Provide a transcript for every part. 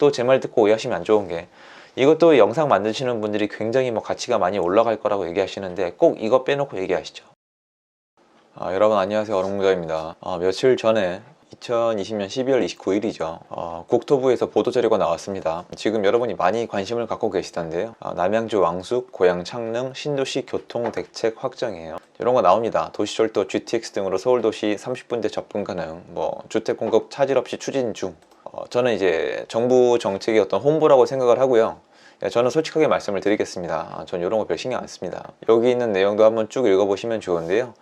또 제 말 듣고 오해하시면 안 좋은 게, 이것도 영상 만드시는 분들이 굉장히 뭐 가치가 많이 올라갈 거라고 얘기하시는데 꼭 이거 빼놓고 얘기하시죠. 여러분 안녕하세요, 얼음무자입니다. 며칠 전에 2020년 12월 29일이죠. 국토부에서 보도자료가 나왔습니다. 지금 여러분이 많이 관심을 갖고 계시던데요. 남양주 왕숙, 고양 창릉 신도시 교통대책 확정이에요. 이런 거 나옵니다. 도시철도 GTX 등으로 서울도시 30분대 접근 가능, 뭐 주택 공급 차질 없이 추진 중. 저는 이제 정부 정책의 어떤 홍보라고 생각을 하고요. 저는 솔직하게 말씀을 드리겠습니다. 전 이런 거 별 신경 안 씁니다. 여기 있는 내용도 한번 쭉 읽어보시면 좋은데요.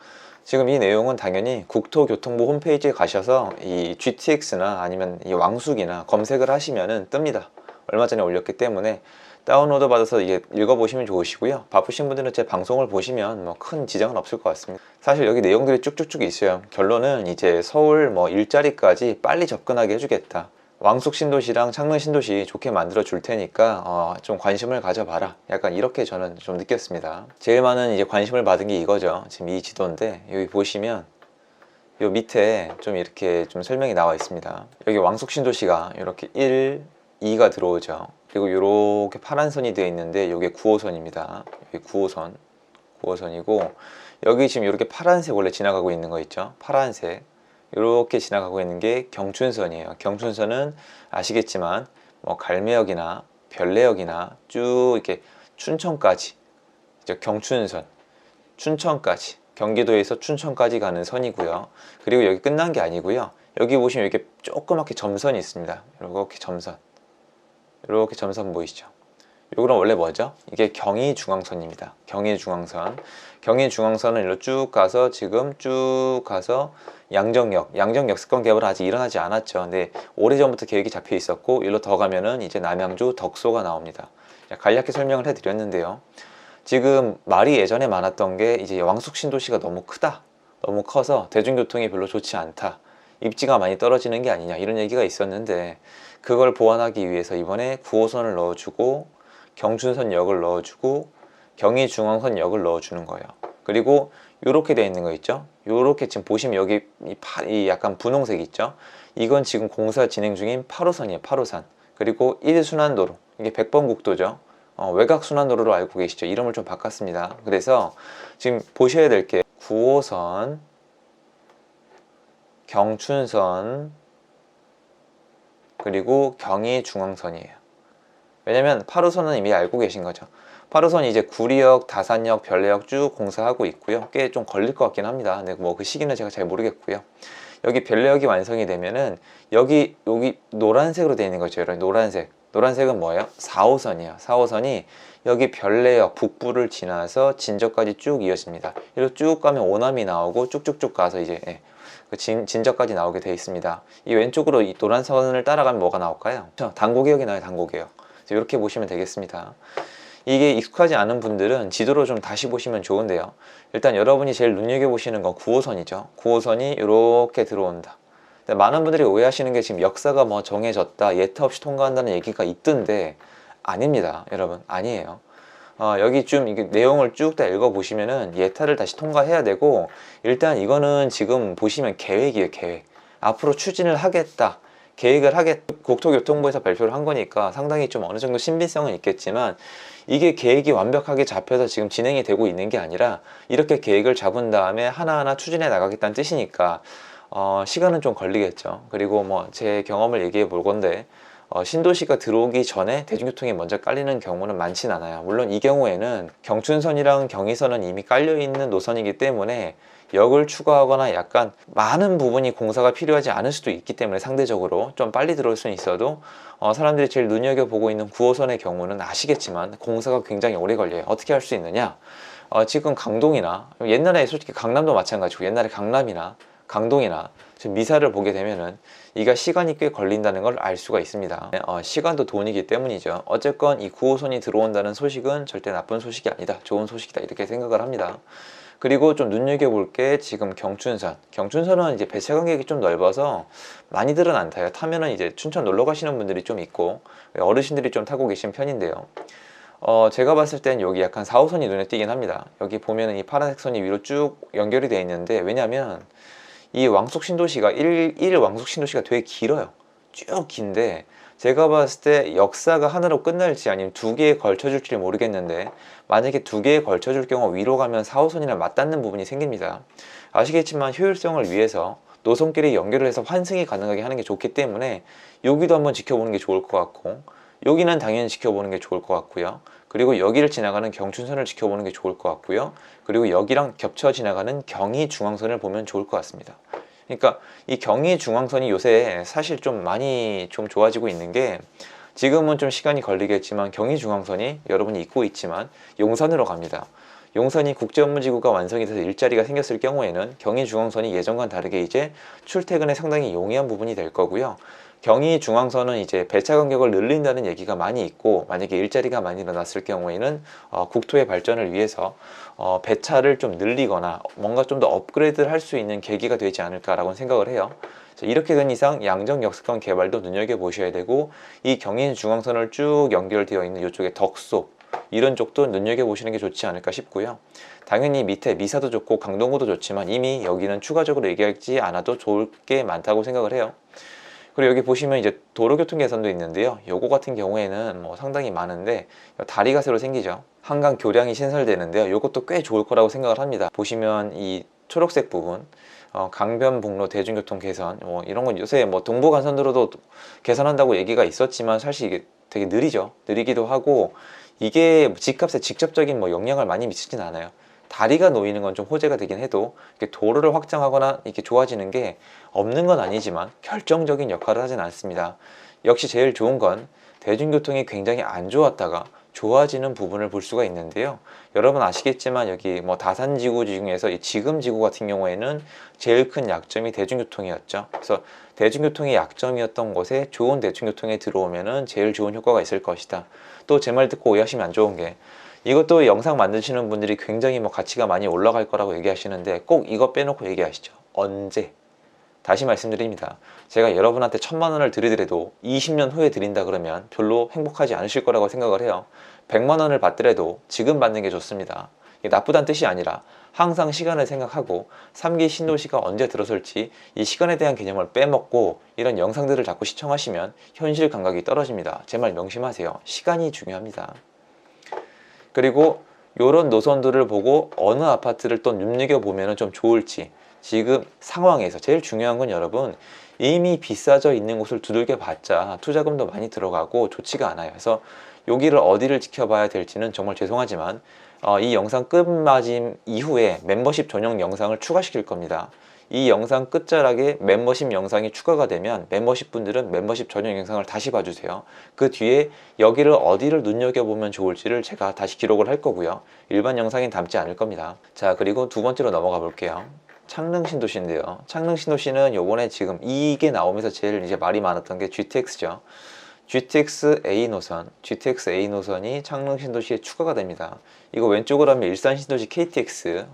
지금 이 내용은 당연히 국토교통부 홈페이지에 가셔서 이 GTX나 아니면 이 왕숙이나 검색을 하시면은 뜹니다. 얼마 전에 올렸기 때문에 다운로드 받아서 이게 읽어보시면 좋으시고요. 바쁘신 분들은 제 방송을 보시면 뭐 큰 지장은 없을 것 같습니다. 사실 여기 내용들이 쭉쭉쭉 있어요. 결론은 이제 서울 뭐 일자리까지 빨리 접근하게 해주겠다. 왕숙 신도시랑 창릉 신도시 좋게 만들어 줄 테니까 좀 관심을 가져봐라, 약간 이렇게 저는 좀 느꼈습니다. 제일 많은 이제 관심을 받은 게 이거죠. 지금 이 지도인데 여기 보시면 요 밑에 좀 이렇게 좀 설명이 나와 있습니다. 여기 왕숙 신도시가 이렇게 1, 2가 들어오죠. 그리고 이렇게 파란 선이 되어 있는데 이게 9호선입니다. 여기 9호선, 9호선이고 여기 지금 이렇게 파란색 원래 지나가고 있는 거 있죠. 파란색 이렇게 지나가고 있는 게 경춘선이에요. 경춘선은 아시겠지만 뭐 갈매역이나 별내역이나 쭉 이렇게 춘천까지, 경춘선, 춘천까지, 경기도에서 춘천까지 가는 선이고요. 그리고 여기 끝난 게 아니고요. 여기 보시면 이렇게 조그맣게 점선이 있습니다. 이렇게 점선, 이렇게 점선 보이시죠? 요거는 원래 뭐죠? 이게 경의중앙선입니다. 경의중앙선. 경의중앙선은 일로 쭉 가서 지금 쭉 가서 양정역 역세권 개발은 아직 일어나지 않았죠. 근데 오래전부터 계획이 잡혀 있었고 일로 더 가면은 이제 남양주 덕소가 나옵니다. 간략히 설명을 해드렸는데요. 지금 말이 예전에 많았던 게 이제 왕숙 신도시가 너무 크다, 너무 커서 대중교통이 별로 좋지 않다, 입지가 많이 떨어지는 게 아니냐, 이런 얘기가 있었는데 그걸 보완하기 위해서 이번에 9호선을 넣어주고 경춘선역을 넣어주고 경의중앙선역을 넣어주는 거예요. 그리고 이렇게 되어 있는 거 있죠. 이렇게 지금 보시면 여기 이 약간 분홍색 있죠. 이건 지금 공사 진행 중인 8호선이에요. 8호선. 그리고 1순환도로, 이게 100번 국도죠. 외곽순환도로로 알고 계시죠. 이름을 좀 바꿨습니다. 그래서 지금 보셔야 될 게 9호선, 경춘선, 그리고 경의중앙선이에요. 왜냐면 8호선은 이미 알고 계신 거죠. 8호선 이제 구리역, 다산역, 별내역 쭉 공사하고 있고요. 꽤 좀 걸릴 것 같긴 합니다. 근데 뭐 그 시기는 제가 잘 모르겠고요. 여기 별내역이 완성이 되면은 여기 노란색으로 되어 있는 거죠. 여러분, 노란색은 뭐예요? 4호선이에요. 4호선이 여기 별내역 북부를 지나서 진저까지 쭉 이어집니다. 이렇게 쭉 가면 오남이 나오고 쭉쭉쭉 가서 이제 진저까지 나오게 되어 있습니다. 이 왼쪽으로 이 노란 선을 따라가면 뭐가 나올까요? 당고개역이 나와요. 당고개역. 이렇게 보시면 되겠습니다. 이게 익숙하지 않은 분들은 지도로 좀 다시 보시면 좋은데요. 일단 여러분이 제일 눈여겨보시는 건 9호선이죠. 9호선이 이렇게 들어온다. 많은 분들이 오해하시는 게 지금 역사가 뭐 정해졌다, 예타 없이 통과한다는 얘기가 있던데 아닙니다. 여러분, 아니에요. 여기 좀 이게 내용을 쭉 다 읽어보시면은 예타를 다시 통과해야 되고, 일단 이거는 지금 보시면 계획이에요. 계획. 앞으로 추진을 하겠다, 계획을 국토교통부에서 발표를 한 거니까 상당히 좀 어느 정도 신빙성은 있겠지만, 이게 계획이 완벽하게 잡혀서 지금 진행이 되고 있는 게 아니라 이렇게 계획을 잡은 다음에 하나하나 추진해 나가겠다는 뜻이니까 시간은 좀 걸리겠죠. 그리고 뭐 제 경험을 얘기해 볼 건데, 신도시가 들어오기 전에 대중교통이 먼저 깔리는 경우는 많진 않아요. 물론 이 경우에는 경춘선이랑 경의선은 이미 깔려 있는 노선이기 때문에 역을 추가하거나 약간 많은 부분이 공사가 필요하지 않을 수도 있기 때문에 상대적으로 좀 빨리 들어올 수는 있어도, 사람들이 제일 눈여겨보고 있는 9호선의 경우는 아시겠지만 공사가 굉장히 오래 걸려요. 어떻게 할 수 있느냐, 지금 강동이나 옛날에 솔직히 강남도 마찬가지고, 옛날에 강남이나 강동이나 지금 미사를 보게 되면은 이가 시간이 꽤 걸린다는 걸 알 수가 있습니다. 시간도 돈이기 때문이죠. 어쨌건 이 9호선이 들어온다는 소식은 절대 나쁜 소식이 아니다, 좋은 소식이다, 이렇게 생각을 합니다. 그리고 좀 눈여겨볼 게 지금 경춘선은 이제 배차 간격이 좀 넓어서 많이들은 안 타요. 타면은 이제 춘천 놀러 가시는 분들이 좀 있고 어르신들이 좀 타고 계신 편인데요. 제가 봤을 땐 여기 약간 4호선이 눈에 띄긴 합니다. 여기 보면은 이 파란색 선이 위로 쭉 연결이 되어 있는데, 왜냐면 이 왕숙 신도시가 1 왕숙 신도시가 되게 길어요. 쭉 긴데 제가 봤을 때 역사가 하나로 끝날지 아니면 두 개에 걸쳐줄지 모르겠는데, 만약에 두 개에 걸쳐줄 경우 위로 가면 4호선이랑 맞닿는 부분이 생깁니다. 아시겠지만 효율성을 위해서 노선끼리 연결을 해서 환승이 가능하게 하는 게 좋기 때문에 여기도 한번 지켜보는 게 좋을 것 같고, 여기는 당연히 지켜보는 게 좋을 것 같고요. 그리고 여기를 지나가는 경춘선을 지켜보는 게 좋을 것 같고요. 그리고 여기랑 겹쳐 지나가는 경의중앙선을 보면 좋을 것 같습니다. 그러니까 이 경의중앙선이 요새 사실 좀 많이 좀 좋아지고 있는 게, 지금은 좀 시간이 걸리겠지만 경의중앙선이 여러분이 잊고 있지만 용산으로 갑니다. 용산이 국제업무지구가 완성이 돼서 일자리가 생겼을 경우에는 경의중앙선이 예전과는 다르게 이제 출퇴근에 상당히 용이한 부분이 될 거고요. 경의중앙선은 이제 배차 간격을 늘린다는 얘기가 많이 있고, 만약에 일자리가 많이 일어났을 경우에는 국토의 발전을 위해서 배차를 좀 늘리거나 뭔가 좀 더 업그레이드를 할 수 있는 계기가 되지 않을까라고 생각을 해요. 이렇게 된 이상 양정역세권 개발도 눈여겨보셔야 되고, 이 경인중앙선을 쭉 연결되어 있는 이쪽에 덕소 이런 쪽도 눈여겨보시는 게 좋지 않을까 싶고요. 당연히 밑에 미사도 좋고 강동구도 좋지만 이미 여기는 추가적으로 얘기하지 않아도 좋을 게 많다고 생각을 해요. 그리고 여기 보시면 이제 도로교통 개선도 있는데요. 요거 같은 경우에는 뭐 상당히 많은데, 다리가 새로 생기죠. 한강 교량이 신설되는데요. 요것도 꽤 좋을 거라고 생각을 합니다. 보시면 이 초록색 부분, 강변북로 대중교통 개선, 이런 건 요새 뭐 동부간선도로도 개선한다고 얘기가 있었지만 사실 이게 되게 느리죠. 느리기도 하고, 이게 집값에 직접적인 뭐 영향을 많이 미치진 않아요. 다리가 놓이는 건 좀 호재가 되긴 해도, 이렇게 도로를 확장하거나 이렇게 좋아지는 게 없는 건 아니지만 결정적인 역할을 하진 않습니다. 역시 제일 좋은 건 대중교통이 굉장히 안 좋았다가 좋아지는 부분을 볼 수가 있는데요. 여러분 아시겠지만 여기 뭐 다산지구 중에서 이 지금지구 같은 경우에는 제일 큰 약점이 대중교통이었죠. 그래서 대중교통이 약점이었던 곳에 좋은 대중교통에 들어오면은 제일 좋은 효과가 있을 것이다. 또 제 말 듣고 오해하시면 안 좋은 게, 이것도 영상 만드시는 분들이 굉장히 뭐 가치가 많이 올라갈 거라고 얘기하시는데 꼭 이거 빼놓고 얘기하시죠. 언제? 다시 말씀드립니다. 제가 여러분한테 1000만 원을 드리더라도 20년 후에 드린다 그러면 별로 행복하지 않으실 거라고 생각을 해요. 100만 원을 받더라도 지금 받는 게 좋습니다. 이게 나쁘다는 뜻이 아니라 항상 시간을 생각하고 3기 신도시가 언제 들어설지 이 시간에 대한 개념을 빼먹고 이런 영상들을 자꾸 시청하시면 현실 감각이 떨어집니다. 제 말 명심하세요. 시간이 중요합니다. 그리고 이런 노선들을 보고 어느 아파트를 또 눈여겨보면 좀 좋을지, 지금 상황에서 제일 중요한 건 여러분, 이미 비싸져 있는 곳을 두들겨 봤자 투자금도 많이 들어가고 좋지가 않아요. 그래서 여기를 어디를 지켜봐야 될지는 정말 죄송하지만 이 영상 끝마침 이후에 멤버십 전용 영상을 추가시킬 겁니다. 이 영상 끝자락에 멤버십 영상이 추가가 되면 멤버십 분들은 멤버십 전용 영상을 다시 봐주세요. 그 뒤에 여기를 어디를 눈여겨보면 좋을지를 제가 다시 기록을 할 거고요. 일반 영상엔 담지 않을 겁니다. 자, 그리고 두 번째로 넘어가 볼게요. 창릉신도시인데요. 창릉신도시는 요번에 지금 이게 나오면서 제일 이제 말이 많았던 게 GTX죠. GTX A 노선, GTX A 노선이 창릉신도시에 추가가 됩니다. 이거 왼쪽으로 하면 일산신도시 KTX,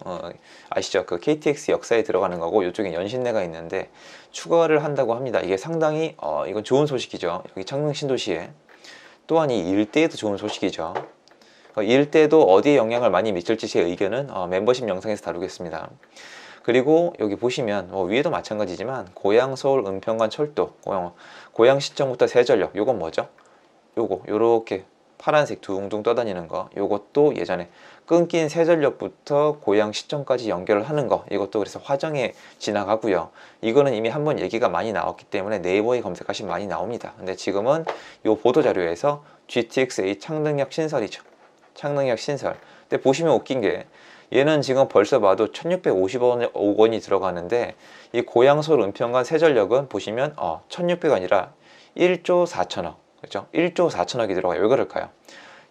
아시죠? 그 KTX 역사에 들어가는 거고, 이쪽에 연신내가 있는데 추가를 한다고 합니다. 이게 상당히 이건 좋은 소식이죠. 여기 창릉신도시에. 또한 이 일대에도 좋은 소식이죠. 일대도 어디에 영향을 많이 미칠지 제 의견은 멤버십 영상에서 다루겠습니다. 그리고 여기 보시면 위에도 마찬가지지만 고양 서울 은평간 철도, 고양시청부터 세전력, 요건 뭐죠? 요렇게 파란색 둥둥 떠다니는 거, 요것도 예전에 끊긴 세전력부터 고양시청까지 연결을 하는 거, 이것도 그래서 화정에 지나가고요. 이거는 이미 한번 얘기가 많이 나왔기 때문에 네이버에 검색하시면 많이 나옵니다. 근데 지금은 요 보도자료에서 GTX-A 창릉역 신설이죠. 창릉역 신설. 근데 보시면 웃긴 게, 얘는 지금 벌써 봐도 1650억 원이 들어가는데, 이 고양서울 은평간 세전력은 보시면 1600이 아니라 1조 4천억, 그렇죠? 1조 4천억이 들어가요. 왜 그럴까요?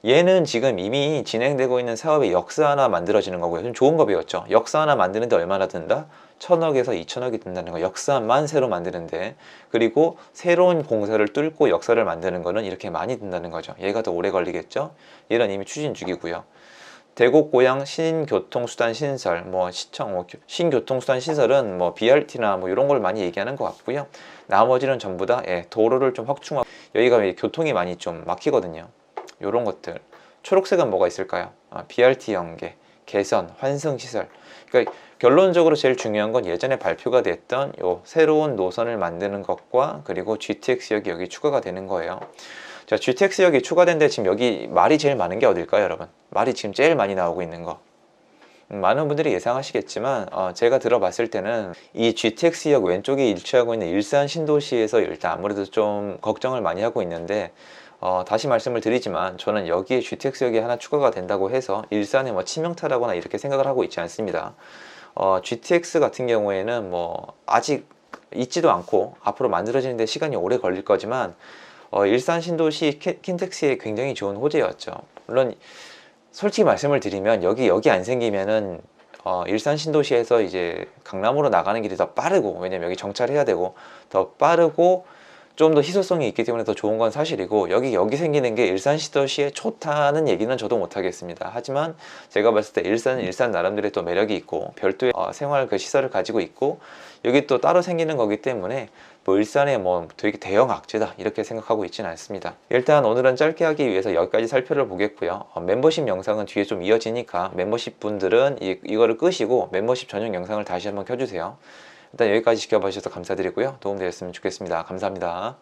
얘는 지금 이미 진행되고 있는 사업의 역사 하나 만들어지는 거고요. 좀 좋은 거 배웠죠? 역사 하나 만드는데 얼마나 든다? 1000억에서 2000억이 든다는 거. 역사만 새로 만드는데, 그리고 새로운 공사를 뚫고 역사를 만드는 거는 이렇게 많이 든다는 거죠. 얘가 더 오래 걸리겠죠? 얘는 이미 추진 중이고요. 대곡 고양 신교통수단 신설, 시청, 신교통수단 신설은 BRT나 이런 걸 많이 얘기하는 것 같고요. 나머지는 전부 다 도로를 좀 확충하고, 여기가 교통이 많이 좀 막히거든요. 요런 것들. 초록색은 뭐가 있을까요? BRT 연계, 개선, 환승 시설. 그러니까 결론적으로 제일 중요한 건 예전에 발표가 됐던 요 새로운 노선을 만드는 것과 그리고 GTX역이 여기 추가가 되는 거예요. 자, GTX역이 추가된데 지금 여기 말이 제일 많은 게 어딜까요, 여러분? 말이 지금 제일 많이 나오고 있는 거. 많은 분들이 예상하시겠지만 제가 들어봤을 때는 이 GTX역 왼쪽에 위치하고 있는 일산 신도시에서 일단 아무래도 좀 걱정을 많이 하고 있는데 다시 말씀을 드리지만 저는 여기에 GTX역이 하나 추가가 된다고 해서 일산에 뭐 치명타라거나 이렇게 생각을 하고 있지 않습니다. GTX 같은 경우에는 뭐 아직 있지도 않고 앞으로 만들어지는데 시간이 오래 걸릴 거지만 일산 신도시 킨텍스에 굉장히 좋은 호재였죠. 물론 솔직히 말씀을 드리면 여기 안 생기면은 일산 신도시에서 이제 강남으로 나가는 길이 더 빠르고, 왜냐면 여기 정차를 해야 되고 더 빠르고 좀 더 희소성이 있기 때문에 더 좋은 건 사실이고, 여기 생기는 게 일산 신도시에 좋다는 얘기는 저도 못 하겠습니다. 하지만 제가 봤을 때 일산은 일산 나름대로의 또 매력이 있고 별도의 생활 그 시설을 가지고 있고 여기 또 따로 생기는 거기 때문에 뭐 일산에 뭐 되게 대형 악재다 이렇게 생각하고 있지는 않습니다. 일단 오늘은 짧게 하기 위해서 여기까지 살펴를 보겠고요. 멤버십 영상은 뒤에 좀 이어지니까 멤버십 분들은 이거를 끄시고 멤버십 전용 영상을 다시 한번 켜주세요. 일단 여기까지 지켜봐 주셔서 감사드리고요. 도움되셨으면 좋겠습니다. 감사합니다.